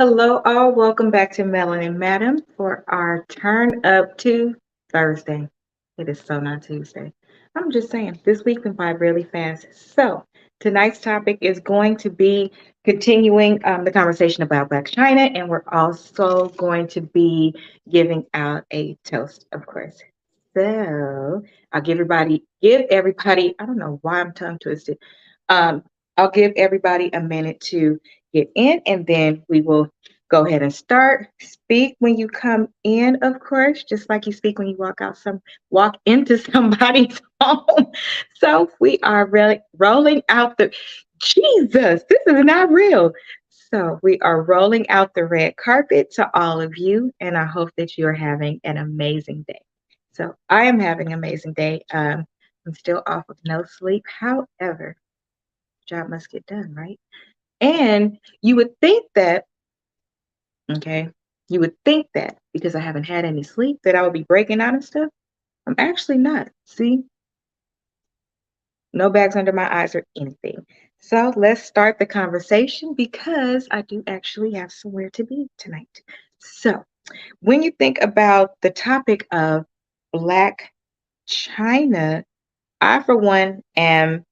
Hello, all. Welcome back to Melanin Madam for our Turn Up to Thursday. It is so not Tuesday. I'm just saying, this week went by really fast. So, tonight's topic is going to be continuing the conversation about Blac Chyna, and we're also going to be giving out a toast, of course. So, I'll give everybody, I don't know why I'm tongue twisted. Um, I'll give everybody a minute to get in, and then we will go ahead and start. Speak when you come in, of course, just like you speak when you walk into somebody's home. So we are really rolling out the Jesus. This is not real. So we are rolling out the red carpet to all of you, and I hope that you are having an amazing day. So I am having an amazing day. I'm still off of no sleep. However, job must get done, right? And you would think that, okay, you would think that because I haven't had any sleep that I would be breaking out and stuff. I'm actually not. See, no bags under my eyes or anything. So let's start the conversation because I do actually have somewhere to be tonight. So when you think about the topic of Blac Chyna, I, for one, am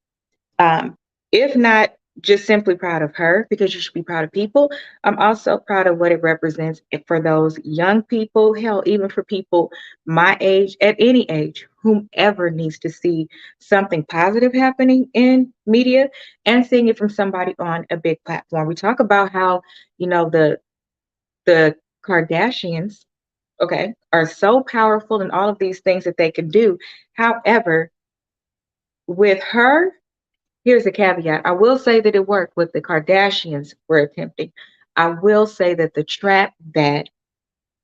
Um, if not just simply proud of her, because you should be proud of people, I'm also proud of what it represents for those young people, hell, even for people my age, at any age, whomever needs to see something positive happening in media and seeing it from somebody on a big platform. We talk about how, the Kardashians, okay, are so powerful and all of these things that they can do. However, with her, here's a caveat. I will say that it worked what the Kardashians were attempting. I will say that the trap that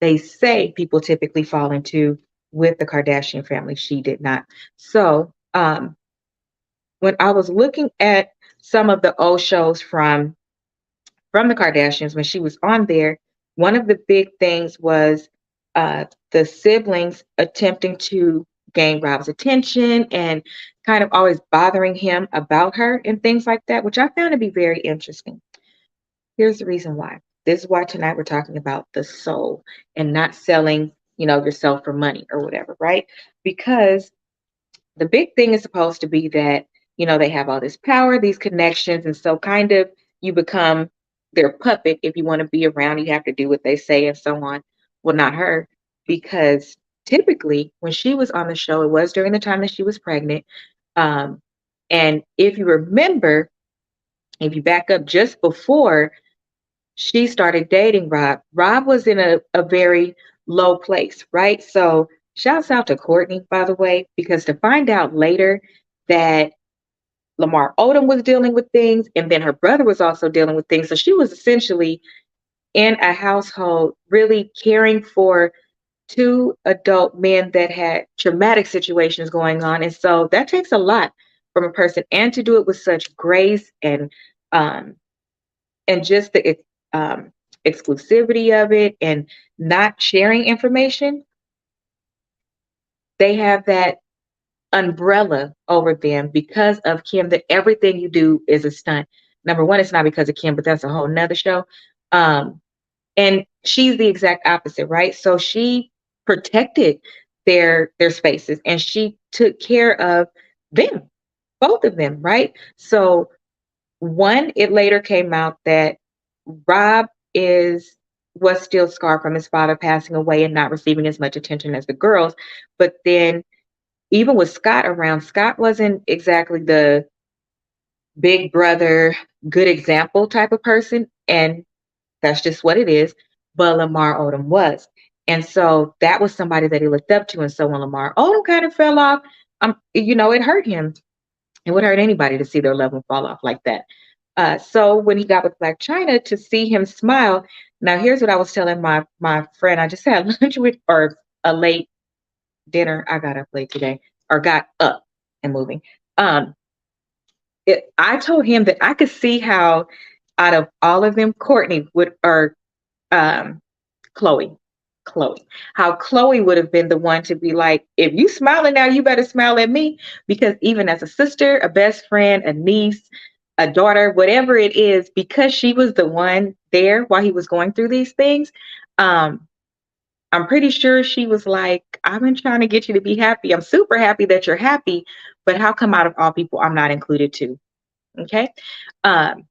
they say people typically fall into with the Kardashian family, she did not. So, when I was looking at some of the old shows from the Kardashians when she was on there, one of the big things was the siblings attempting to gain Rob's attention and kind of always bothering him about her and things like that, which I found to be very interesting. Here's the reason why. This is why tonight we're talking about the soul and not selling, yourself for money or whatever, right? Because the big thing is supposed to be that, they have all this power, these connections, and so kind of you become their puppet. If you want to be around, you have to do what they say and so on. Well, not her, because typically when she was on the show, it was during the time that she was pregnant. Um, and if you remember, if you back up just before she started dating Rob, Rob was in a very low place, right? So shouts out to Courtney, by the way, because to find out later that Lamar Odom was dealing with things and then her brother was also dealing with things. So she was essentially in a household really caring for two adult men that had traumatic situations going on. And so that takes a lot from a person, and to do it with such grace um and just the exclusivity of it and not sharing information. They have that umbrella over them because of Kim, that everything you do is a stunt. Number one, it's not because of Kim, but that's a whole nother show. Um, and she's the exact opposite, right? So she protected their spaces and she took care of them, both of them, right? So one, it later came out that Rob is was still scarred from his father passing away and not receiving as much attention as the girls. But then even with Scott around, Scott wasn't exactly the big brother, good example type of person. And that's just what it is. But Lamar Odom was. And so that was somebody that he looked up to. And so when Lamar Odom kind of fell off, it hurt him. It would hurt anybody to see their loved one fall off like that. So when he got with Blac Chyna, to see him smile. Now here's what I was telling my friend. I just had lunch with, or a late dinner. I got up late today, or got up and moving. Um, I told him that I could see how out of all of them, Courtney would, or um, Chloe, Chloe, how Chloe would have been the one to be like, if you smiling now, you better smile at me, because even as a sister, a best friend, a niece, a daughter, whatever it is, because she was the one there while he was going through these things. Um, I'm pretty sure she was like, I've been trying to get you to be happy. I'm super happy that you're happy, but how come out of all people I'm not included too? Okay. Um,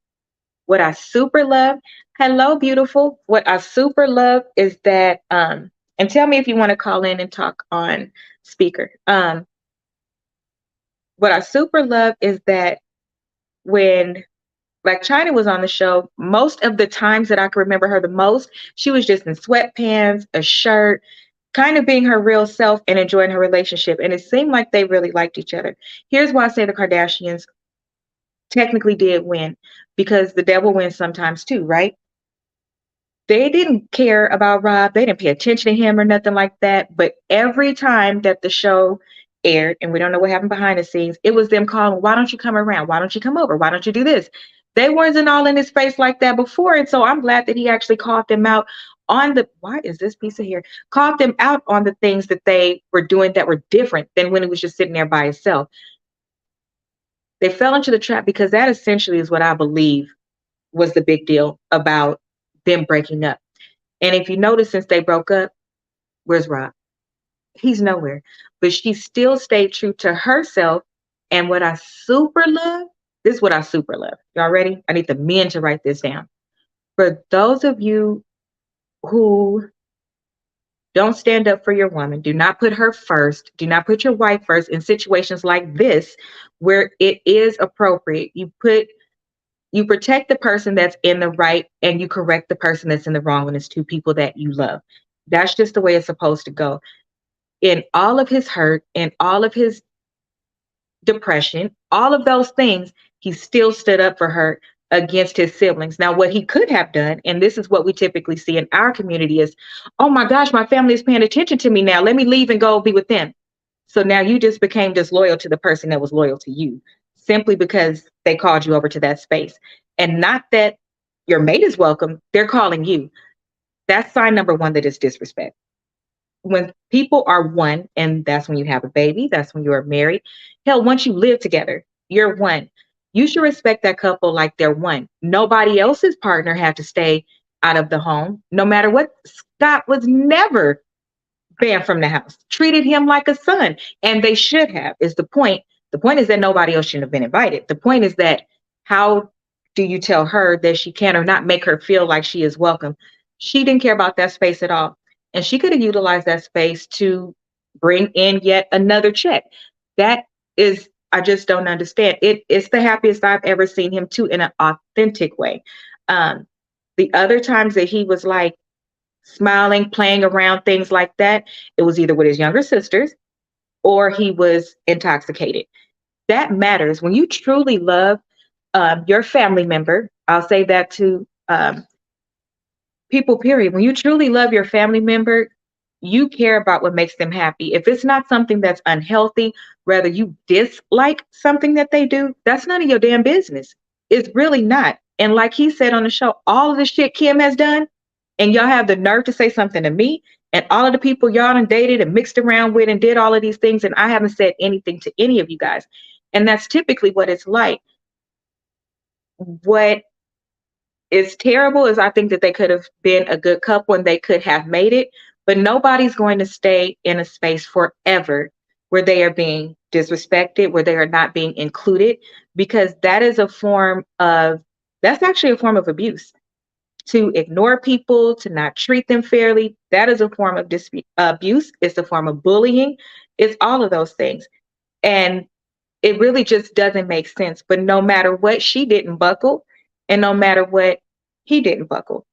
what I super love, hello, beautiful. What I super love is that, and tell me if you want to call in and talk on speaker. What I super love is that when Blac Chyna was on the show, most of the times that I can remember her the most, she was just in sweatpants, a shirt, kind of being her real self and enjoying her relationship. And it seemed like they really liked each other. Here's why I say the Kardashians technically did win, because the devil wins sometimes too, right? They didn't care about Rob. They didn't pay attention to him or nothing like that. But every time that the show aired, and we don't know what happened behind the scenes, it was them calling, why don't you come around? Why don't you come over? Why don't you do this? They weren't all in his face like that before. And so I'm glad that he actually called them out on the, why is this piece of hair? Called them out on the things that they were doing that were different than when he was just sitting there by himself. They fell into the trap because that essentially is what I believe was the big deal about them breaking up. And if you notice, since they broke up, where's Rob? He's nowhere. But she still stayed true to herself. And what I super love, this is what I super love. Y'all ready? I need the men to write this down. For those of you who don't stand up for your woman, do not put her first, do not put your wife first in situations like this where it is appropriate. You protect the person that's in the right and you correct the person that's in the wrong when it's two people that you love. That's just the way it's supposed to go. In all of his hurt, in all of his depression, all of those things, he still stood up for her against his siblings. Now, what he could have done, and this is what we typically see in our community, is, oh my gosh, my family is paying attention to me now. Let me leave and go be with them. So now you just became disloyal to the person that was loyal to you simply because they called you over to that space. And not that your mate is welcome, they're calling you. That's sign number one that is disrespect. When people are one, and that's when you have a baby, that's when you are married. Hell, once you live together, you're one. You should respect that couple like they're one. Nobody else's partner had to stay out of the home, no matter what. Scott was never banned from the house, treated him like a son, and they should have, is the point. The point is that nobody else shouldn't have been invited. The point is that how do you tell her that she can or not make her feel like she is welcome? She didn't care about that space at all. And she could have utilized that space to bring in yet another check. That is, I just don't understand. It's the happiest I've ever seen him too, in an authentic way. The other times that he was like smiling, playing around, things like that, it was either with his younger sisters or he was intoxicated. That matters. When you truly love your family member, I'll say that to people, period. When you truly love your family member, you care about what makes them happy. If it's not something that's unhealthy, rather you dislike something that they do, that's none of your damn business. It's really not. And like he said on the show, all of the shit Kim has done, and y'all have the nerve to say something to me, and all of the people y'all done dated and mixed around with and did all of these things, and I haven't said anything to any of you guys. And that's typically what it's like. What is terrible is I think that they could have been a good couple and they could have made it, but nobody's going to stay in a space forever where they are being disrespected, where they are not being included, because that is a form of, that's actually a form of abuse. To ignore people, to not treat them fairly, that is a form of abuse. It's a form of bullying. It's all of those things. And it really just doesn't make sense. But no matter what, she didn't buckle. And no matter what, he didn't buckle.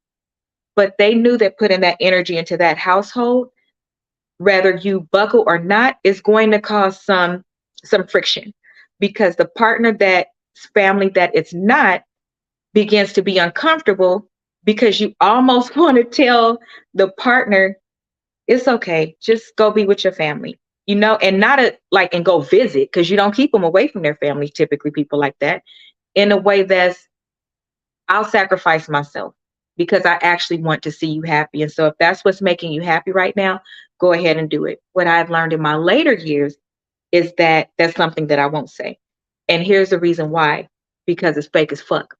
But they knew that putting that energy into that household, whether you buckle or not, is going to cause some friction, because the partner that's family that it's not begins to be uncomfortable, because you almost want to tell the partner, it's okay, just go be with your family, and not and go visit, because you don't keep them away from their family, typically people like that, in a way that's, I'll sacrifice myself because I actually want to see you happy. And so if that's what's making you happy right now, go ahead and do it. What I've learned in my later years is that that's something that I won't say. And here's the reason why, because it's fake as fuck.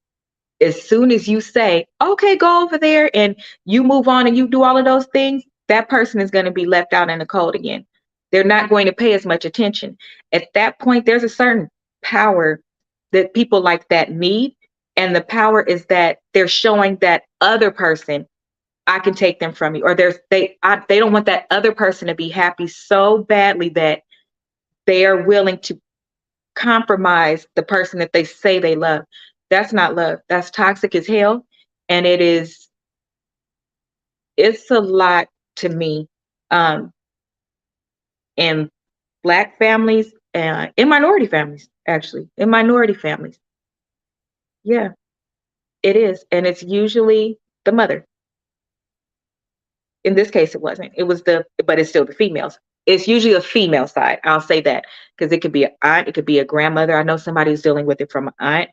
As soon as you say, okay, go over there and you move on and you do all of those things, that person is going to be left out in the cold again. They're not going to pay as much attention. At that point, there's a certain power that people like that need. And the power is that they're showing that other person, I can take them from you. Or they don't want that other person to be happy so badly that they are willing to compromise the person that they say they love. That's not love. That's toxic as hell. And it's a lot to me. Um, in Black families, in minority families, actually, in minority families. Yeah, it is. And it's usually the mother. In this case, it wasn't. But it's still the females. It's usually a female side. I'll say that because it could be an aunt, it could be a grandmother. I know somebody who's dealing with it from an aunt,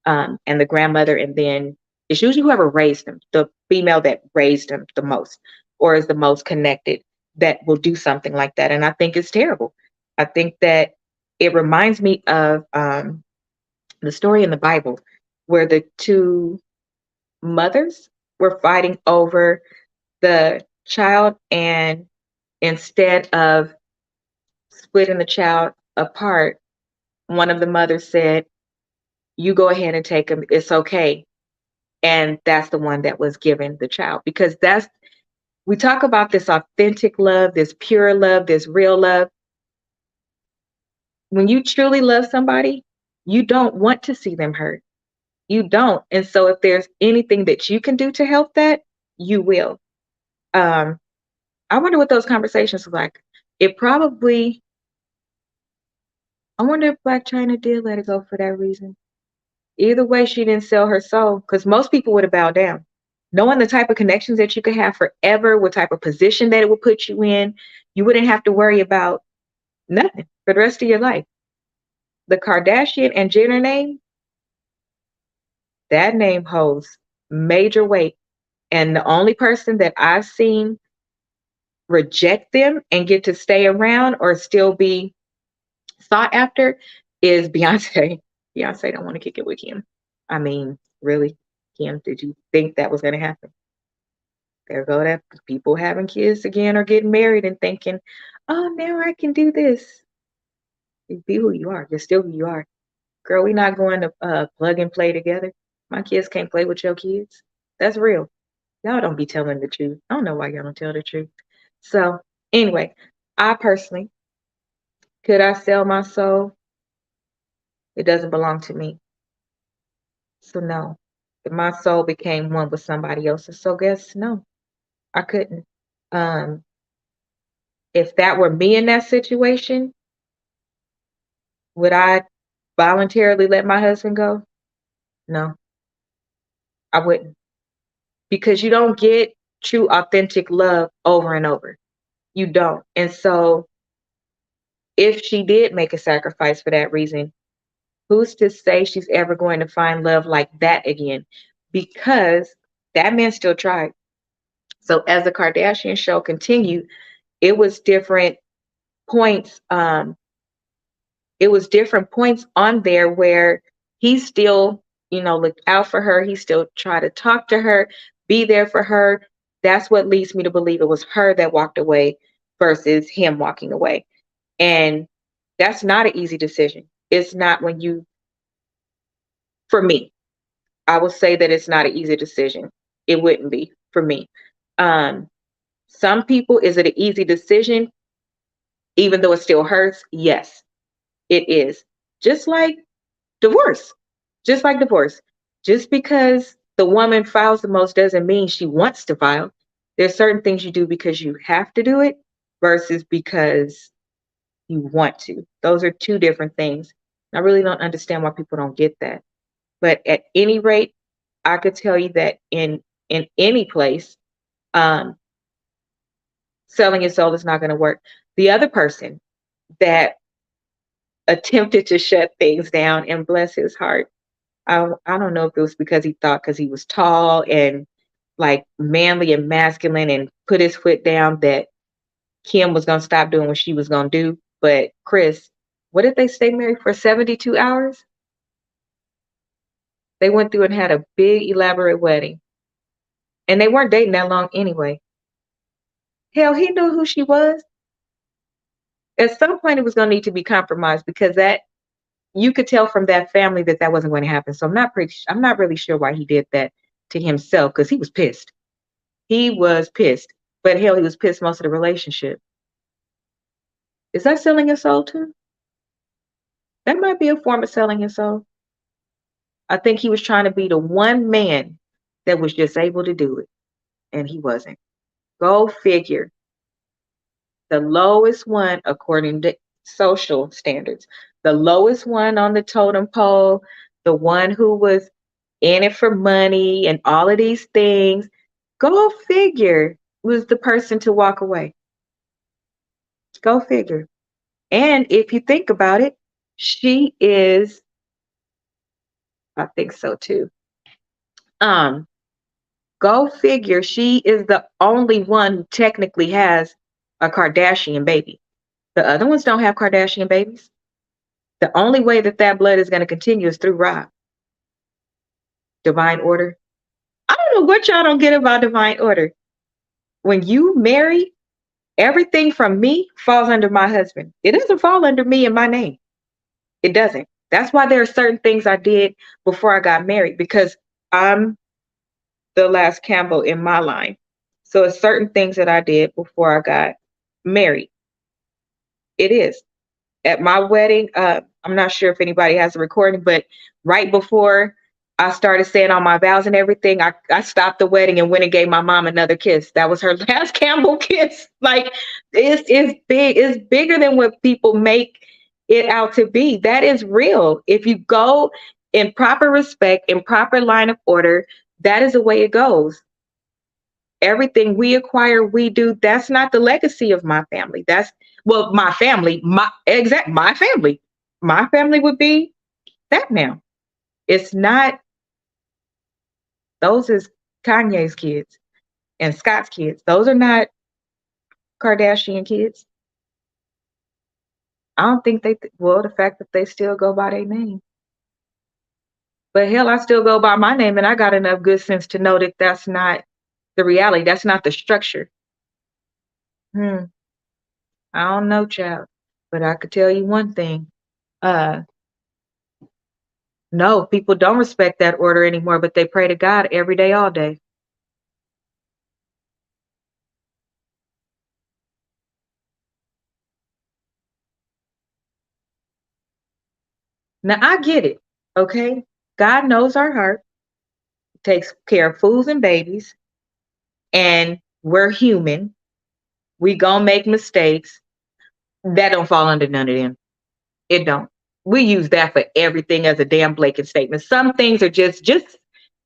and the grandmother, and then it's usually whoever raised them, the female that raised them the most, or is the most connected, that will do something like that. And I think it's terrible. I think that it reminds me of the story in the Bible where the two mothers were fighting over the child, and instead of splitting the child apart, one of the mothers said, you go ahead and take him, it's okay. And that's the one that was given the child, because we talk about this authentic love, this pure love, this real love. When you truly love somebody, you don't want to see them hurt. You don't. And so if there's anything that you can do to help that, you will. um I wonder what those conversations were like. It probably, I wonder if Blac Chyna did let it go for that reason. Either way, she didn't sell her soul, because most people would have bowed down. Knowing the type of connections that you could have forever, what type of position that it would put you in, you wouldn't have to worry about nothing for the rest of your life. The Kardashian and Jenner name, that name holds major weight. And the only person that I've seen reject them and get to stay around or still be sought after is Beyonce. Beyonce don't want to kick it with Kim. I mean, really, Kim, did you think that was going to happen? There go that people having kids again or getting married and thinking, oh, now I can do this. You be who you are. You're still who you are. Girl, we're not going to plug and play together. My kids can't play with your kids. That's real. Y'all don't be telling the truth. I don't know why y'all don't tell the truth. So, anyway, I personally, could I sell my soul? It doesn't belong to me. So, no. If my soul became one with somebody else's, so guess no, I couldn't. Um, if that were me in that situation, would I voluntarily let my husband go? No, I wouldn't. Because you don't get true, authentic love over and over. You don't. And so, if she did make a sacrifice for that reason, who's to say she's ever going to find love like that again? Because that man still tried. So as the Kardashian show continued, it was different points. It was different points on there where he still, looked out for her. He still tried to talk to her, be there for her. That's what leads me to believe it was her that walked away versus him walking away. And that's not an easy decision. It's not for me, I will say that it's not an easy decision. It wouldn't be for me. Um, some people, is it an easy decision, even though it still hurts? Yes, it is. Just like divorce. Just like divorce. Just because the woman files the most doesn't mean she wants to file. There's certain things you do because you have to do it versus because you want to. Those are two different things. I really don't understand why people don't get that. But at any rate, I could tell you that in any place, um, selling your soul is not going to work. The other person that attempted to shut things down, and bless his heart, I don't know if it was because he thought because he was tall and like manly and masculine and put his foot down that Kim was going to stop doing what she was going to do. But Chris, what did they stay married for 72 hours? They went through and had a big, elaborate wedding. And they weren't dating that long anyway. Hell, he knew who she was. At some point, it was going to need to be compromised because that you could tell from that family that that wasn't going to happen. So I'm not really sure why he did that to himself because he was pissed. He was pissed. But hell, he was pissed most of the relationship. Is that selling your soul too? That might be a form of selling your soul. I think he was trying to be the one man that was just able to do it, and he wasn't. Go figure. The lowest one, according to social standards, the lowest one on the totem pole, the one who was in it for money and all of these things, go figure, was the person to walk away. Go figure. And if you think about it, she is, I think so too. Um, Go figure, she is the only one who technically has a Kardashian baby. The other ones don't have Kardashian babies. The only way that that blood is going to continue is through Rob. Divine order. I don't know what y'all don't get about divine order. When you marry, everything from me falls under my husband. It doesn't fall under me and my name. It doesn't. That's why there are certain things I did before I got married because I'm the last Campbell in my line. So it's certain things that I did before I got married. It is. At my wedding, I'm not sure if anybody has a recording, but right before I started saying all my vows and everything, I stopped the wedding and went and gave my mom another kiss. That was her last Campbell kiss. Like it's big. It's bigger than what people make it out to be. That is real. If you go in proper respect, in proper line of order, that is the way it goes. Everything we acquire, we do. That's not the legacy of my family. That's well, my family, my family. My family would be that now. It's not those is Kanye's kids and Scott's kids. Those are not Kardashian kids. I don't think well, the fact that they still go by their name. But hell, I still go by my name and I got enough good sense to know that that's not the reality. That's not the structure. Hmm. I don't know, child. But I could tell you one thing. Uh, no, people don't respect that order anymore, but they pray to God every day, all day. Now I get it, okay? God knows our heart, takes care of fools and babies, and we're human. We gonna make mistakes. That don't fall under none of them. It don't. We use that for everything as a damn blanket statement. Some things are just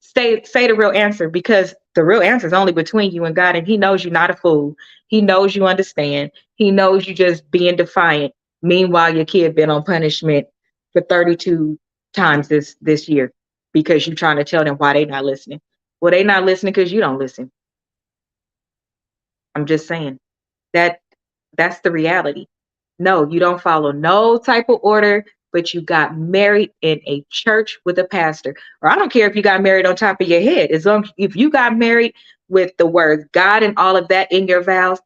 say the real answer because the real answer is only between you and God, and He knows you're not a fool. He knows you understand. He knows you just being defiant. Meanwhile, your kid been on punishment for 32 times this year because you're trying to tell them why they not listening. Well, they not listening because you don't listen. I'm just saying that that's the reality. No, you don't follow no type of order, but you got married in a church with a pastor. Or I don't care if you got married on top of your head. As long if you got married with the words God and all of that in your vows,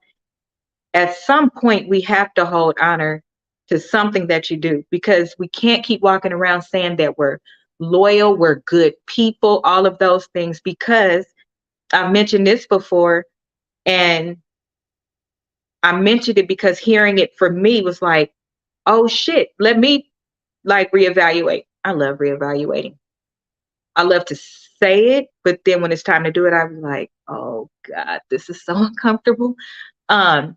at some point we have to hold honor to something that you do because we can't keep walking around saying that we're loyal, we're good people, all of those things because I've mentioned this before and I mentioned it because hearing it for me was like, oh shit, let me like reevaluate. I love reevaluating. I love to say it, but then when it's time to do it, I'm like, oh God, this is so uncomfortable. Um,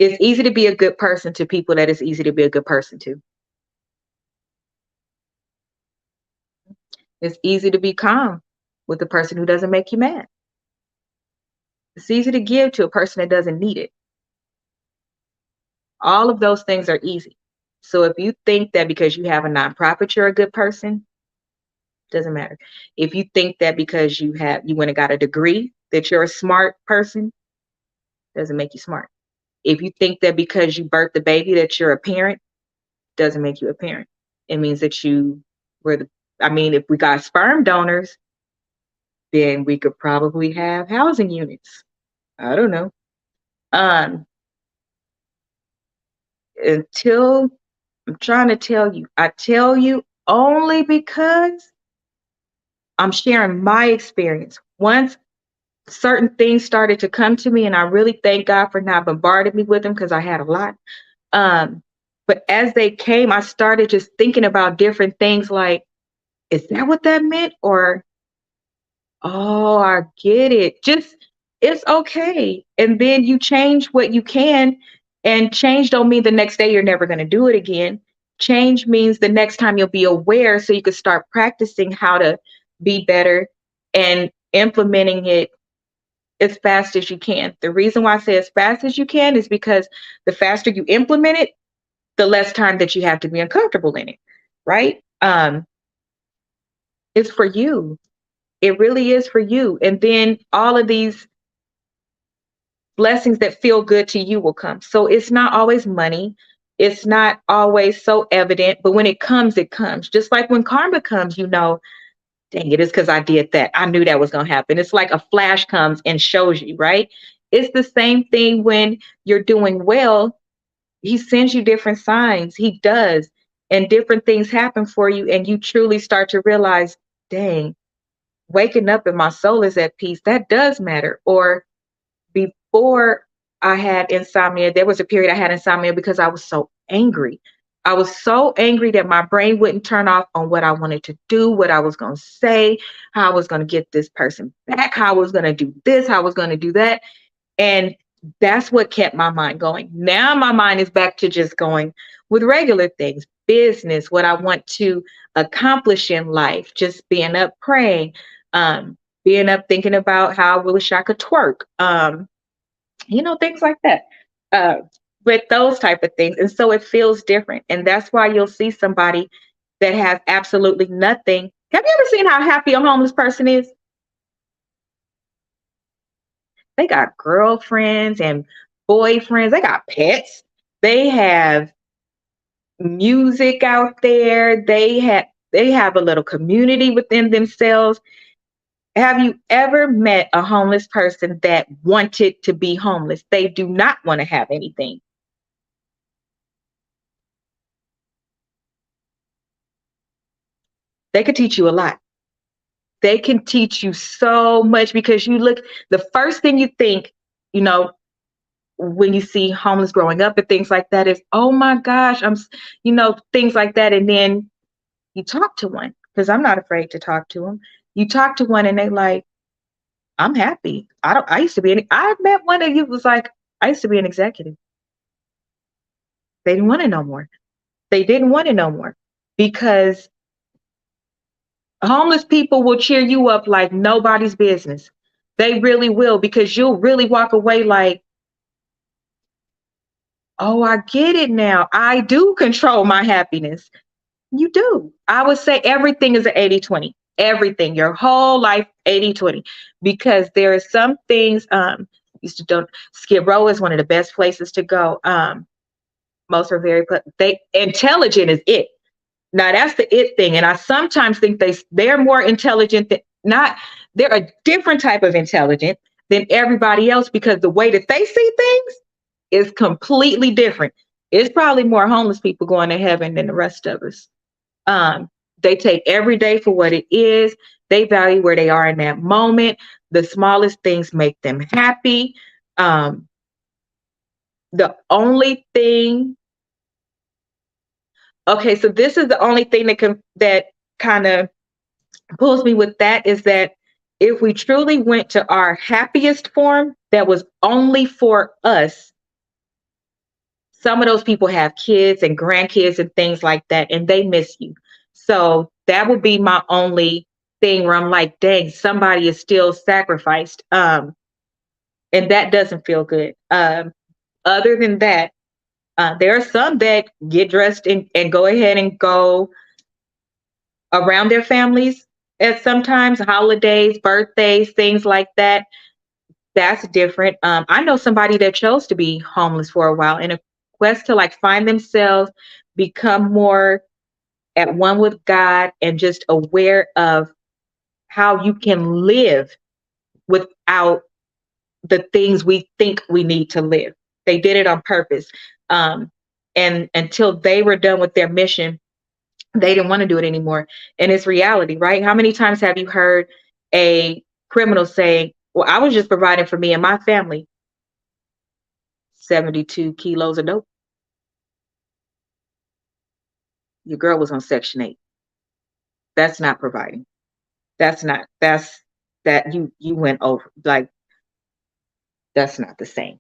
it's easy to be a good person to people that it's easy to be a good person to. It's easy to be calm with the person who doesn't make you mad. It's easy to give to a person that doesn't need it. All of those things are easy. So if you think that because you have a nonprofit, you're a good person, doesn't matter. If you think that because you went and got a degree that you're a smart person, doesn't make you smart. If you think that because you birthed the baby that you're a parent, doesn't make you a parent. It means that you were I mean, if we got sperm donors, then we could probably have housing units. I don't know. Um, until I'm trying to tell you, I tell you only because I'm sharing my experience. Once certain things started to come to me, and I really thank God for not bombarding me with them because I had a lot. Um, but as they came, I started just thinking about different things like, is that what that meant? Or, oh, I get it. Just, it's okay. And then you change what you can. And change don't mean the next day you're never going to do it again. Change means the next time you'll be aware so you can start practicing how to be better and implementing it as fast as you can. The reason why I say as fast as you can is because the faster you implement it, the less time that you have to be uncomfortable in it, right? It's for you. It really is for you. And then all of these blessings that feel good to you will come. So it's not always money. It's not always so evident, but when it comes, it comes. Just like when karma comes, you know, dang, it is because I did that. I knew that was going to happen. It's like a flash comes and shows you, right? It's the same thing when you're doing well. He sends you different signs. He does. And different things happen for you. And you truly start to realize, dang, waking up and my soul is at peace. That does matter. Or before I had insomnia, there was a period I had insomnia because I was so angry. I was so angry that my brain wouldn't turn off on what I wanted to do, what I was going to say, how I was going to get this person back, how I was going to do this, how I was going to do that. And that's what kept my mind going. Now my mind is back to just going with regular things, business, what I want to accomplish in life, just being up praying, being up thinking about how I wish I could twerk, things like that. Uh, but those type of things. And so it feels different. And that's why you'll see somebody that has absolutely nothing. Have you ever seen how happy a homeless person is? They got girlfriends and boyfriends. They got pets. They have music out there. They have a little community within themselves. Have you ever met a homeless person that wanted to be homeless? They do not want to have anything. They could teach you a lot. They can teach you so much because the first thing you think, you know, when you see homeless growing up and things like that is, oh my gosh, things like that. And then you talk to one because I'm not afraid to talk to them. You talk to one and they like, I'm happy. I used to be I met one that you was like, I used to be an executive. They didn't want to know more. They didn't want to know more because homeless people will cheer you up like nobody's business. They really will because you'll really walk away like, oh, I get it now. I do control my happiness. You do. I would say everything is an 80-20. Everything, your whole life, 80-20. Because there are some things, used to don't Skid Row is one of the best places to go. Most are they intelligent is it. Now that's the it thing. And I sometimes think they're more intelligent than not, they're a different type of intelligent than everybody else because the way that they see things is completely different. It's probably more homeless people going to heaven than the rest of us. They take every day for what it is. They value where they are in that moment. The smallest things make them happy. The only thing, okay, so this is the only thing that kind of pulls me with that is that if we truly went to our happiest form that was only for us, some of those people have kids and grandkids and things like that, and they miss you. So that would be my only thing where I'm like, dang, somebody is still sacrificed. And that doesn't feel good. Other than that, there are some that get dressed and go ahead and go around their families at sometimes holidays, birthdays, things like that. That's different. I know somebody that chose to be homeless for a while in a quest to like find themselves, become more. at one with God, and just aware of how you can live without the things we think we need to live. They did it on purpose. Um, and until they were done with their mission, they didn't want to do it anymore. And it's reality, right? How many times have you heard a criminal saying, well, I was just providing for me and my family? 72 kilos of dope. Your girl was on Section 8. That's not providing. That's that you went over. Like, that's not the same.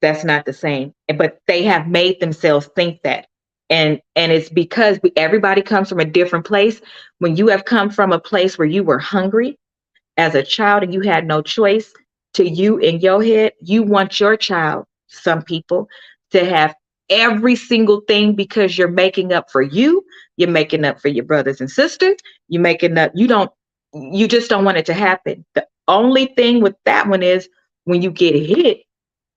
That's not the same. But they have made themselves think that. And it's because everybody comes from a different place. When you have come from a place where you were hungry as a child and you had no choice, to you in your head, you want your child, some people, to have every single thing because you're making up for you, you're making up for your brothers and sisters, you're making up, you just don't want it to happen. The only thing with that one is when you get hit,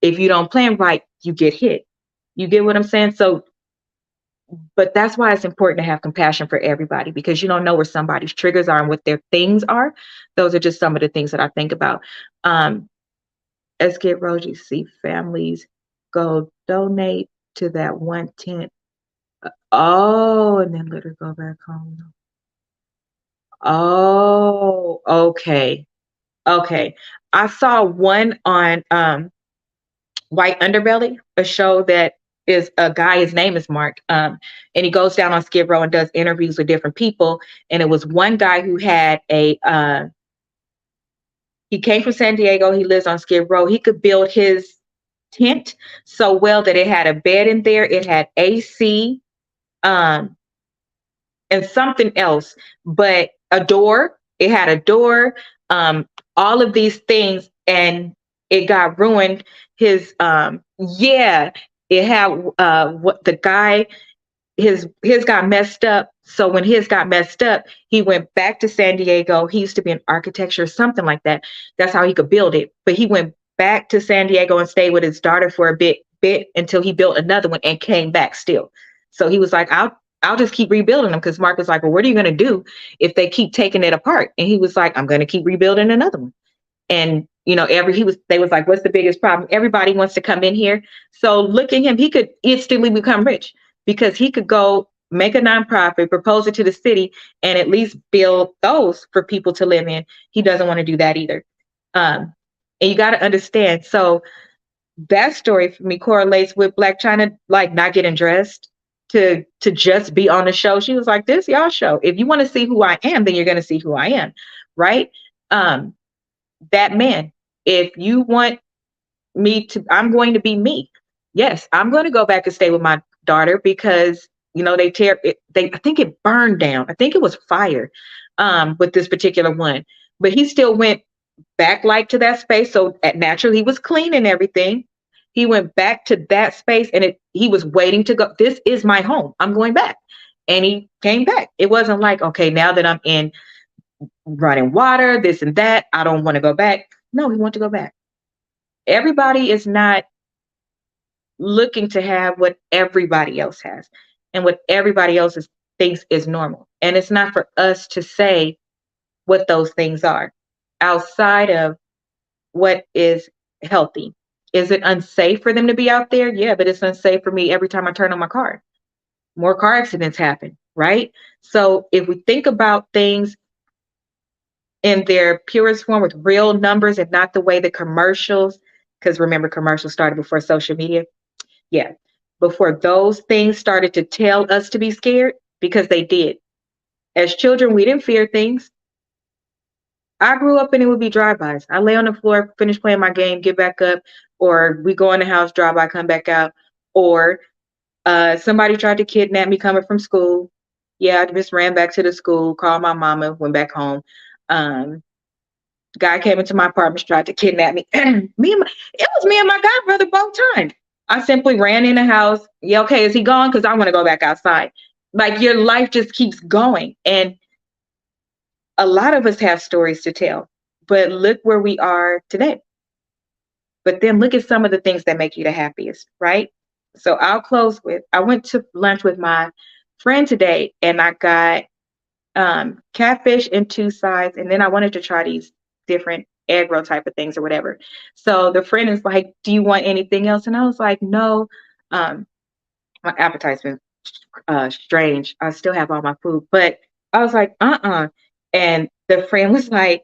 if you don't plan right, you get hit. You get what I'm saying? So, but that's why it's important to have compassion for everybody, because you don't know where somebody's triggers are and what their things are. Those are just some of the things that I think about. Let's get Rosie, see families go donate to that one tent. Oh, and then let her go back home. Oh, okay. Okay. I saw one on White Underbelly, a show that is a guy, his name is Mark, and he goes down on Skid Row and does interviews with different people. And it was one guy who had he came from San Diego, he lives on Skid Row. He could build his tent so well that it had a bed in there, it had AC, um, and something else, but a door, it had a door, all of these things, and it got ruined. His yeah, it had what the guy, his got messed up. So when his got messed up, he went back to San Diego. He used to be in architecture or something like that. That's how he could build it. But he went back to San Diego and stayed with his daughter for a bit until he built another one and came back still. So he was like, I'll just keep rebuilding them, because Mark was like, well, what are you going to do if they keep taking it apart? And he was like, I'm going to keep rebuilding another one. And they was like, what's the biggest problem? Everybody wants to come in here. So look at him. He could instantly become rich because he could go make a nonprofit, propose it to the city, and at least build those for people to live in. He doesn't want to do that either. And you got to understand. So that story for me correlates with Blac Chyna, like not getting dressed to just be on the show. She was like, this y'all show. If you want to see who I am, then you're going to see who I am. Right. That man, if you want me to, I'm going to be me. Yes, I'm going to go back and stay with my daughter because, I think it burned down. I think it was fire with this particular one, but he still went back like to that space. So naturally he was clean and everything. He went back to that space and he was waiting to go. This is my home. I'm going back. And he came back. It wasn't like, okay, now that I'm in running water, this and that, I don't want to go back. No, he wanted to go back. Everybody is not looking to have what everybody else has and what everybody else thinks is normal. And it's not for us to say what those things are outside of what is healthy. Is it unsafe for them to be out there? Yeah, but it's unsafe for me every time I turn on my car. More car accidents happen, right? So if we think about things in their purest form with real numbers and not the way the commercials, because remember, commercials started before social media. Yeah, before those things started to tell us to be scared, because they did. As children, we didn't fear things. I grew up and it would be drive-bys. I lay on the floor, finish playing my game, get back up, or we go in the house, drive-by, come back out, or somebody tried to kidnap me coming from school. Yeah, I just ran back to the school, called my mama, went back home. Guy came into my apartment, tried to kidnap me. It was me and my god brother both times. I simply ran in the house. Yeah, okay, is he gone? Because I want to go back outside. Like, your life just keeps going. And a lot of us have stories to tell, but look where we are today. But then look at some of the things that make you the happiest, right? So I'll close with, I went to lunch with my friend today, and I got catfish in 2 sides, and then I wanted to try these different egg roll type of things or whatever. So the friend is like, "Do you want anything else?" And I was like, "No." Um, my appetite's been strange. I still have all my food, but I was like, And the friend was like,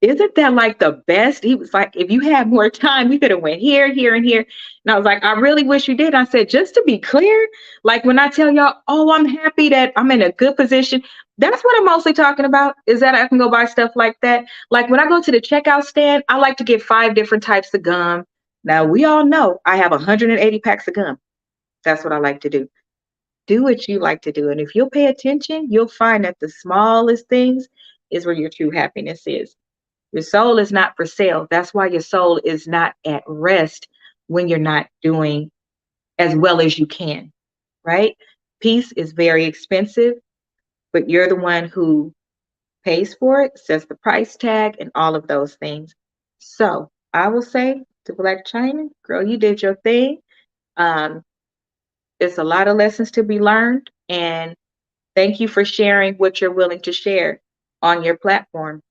"Isn't that like the best?" He was like, "If you had more time, you could have went here, here, and here." And I was like, "I really wish you did." I said, "Just to be clear, like when I tell y'all, oh, I'm happy that I'm in a good position, that's what I'm mostly talking about, is that I can go buy stuff like that. Like when I go to the checkout stand, I like to get 5 different types of gum. Now we all know I have 180 packs of gum. That's what I like to do. Do what you like to do. And if you'll pay attention, you'll find that the smallest things is where your true happiness is. Your soul is not for sale. That's why your soul is not at rest when you're not doing as well as you can, right? Peace is very expensive, but you're the one who pays for it, sets the price tag, and all of those things. So I will say to Blac Chyna, girl, you did your thing. Um, it's a lot of lessons to be learned, and thank you for sharing what you're willing to share on your platform.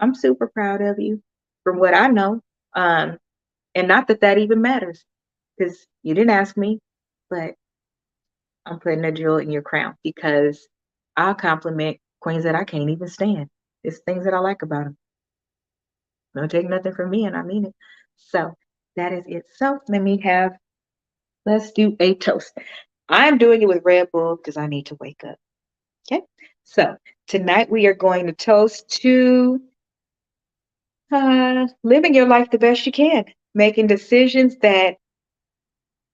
I'm super proud of you from what I know. Um, and not that that even matters because you didn't ask me, but I'm putting a jewel in your crown because I'll compliment queens that I can't even stand. It's things that I like about them. Don't take nothing from me, and I mean it. So that is it. So let's do a toast. I'm doing it with Red Bull because I need to wake up. Okay. So tonight we are going to toast to living your life the best you can, making decisions that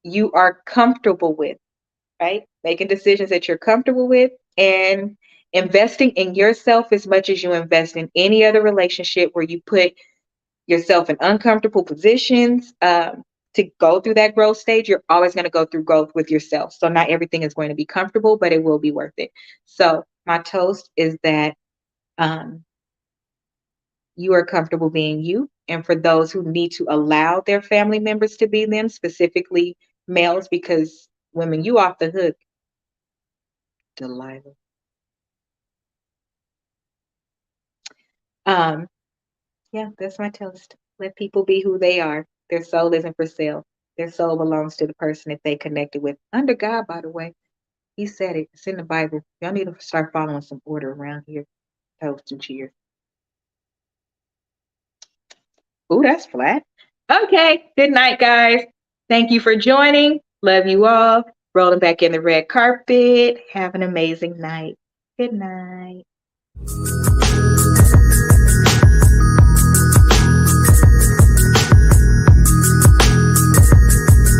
you are comfortable with, right? Making decisions that you're comfortable with and investing in yourself as much as you invest in any other relationship where you put yourself in uncomfortable positions to go through that growth stage. You're always going to go through growth with yourself. So not everything is going to be comfortable, but it will be worth it. So my toast is that um, you are comfortable being you. And for those who need to allow their family members to be them, specifically males, because women, you off the hook, Delilah. Um, yeah, that's my toast. Let people be who they are. Their soul isn't for sale. Their soul belongs to the person that they connected with. Under God, by the way. He said it. It's in the Bible. Y'all need to start following some order around here. Toast and cheers. Ooh, that's flat. Okay. Good night, guys. Thank you for joining. Love you all. Rolling back in the red carpet. Have an amazing night. Good night.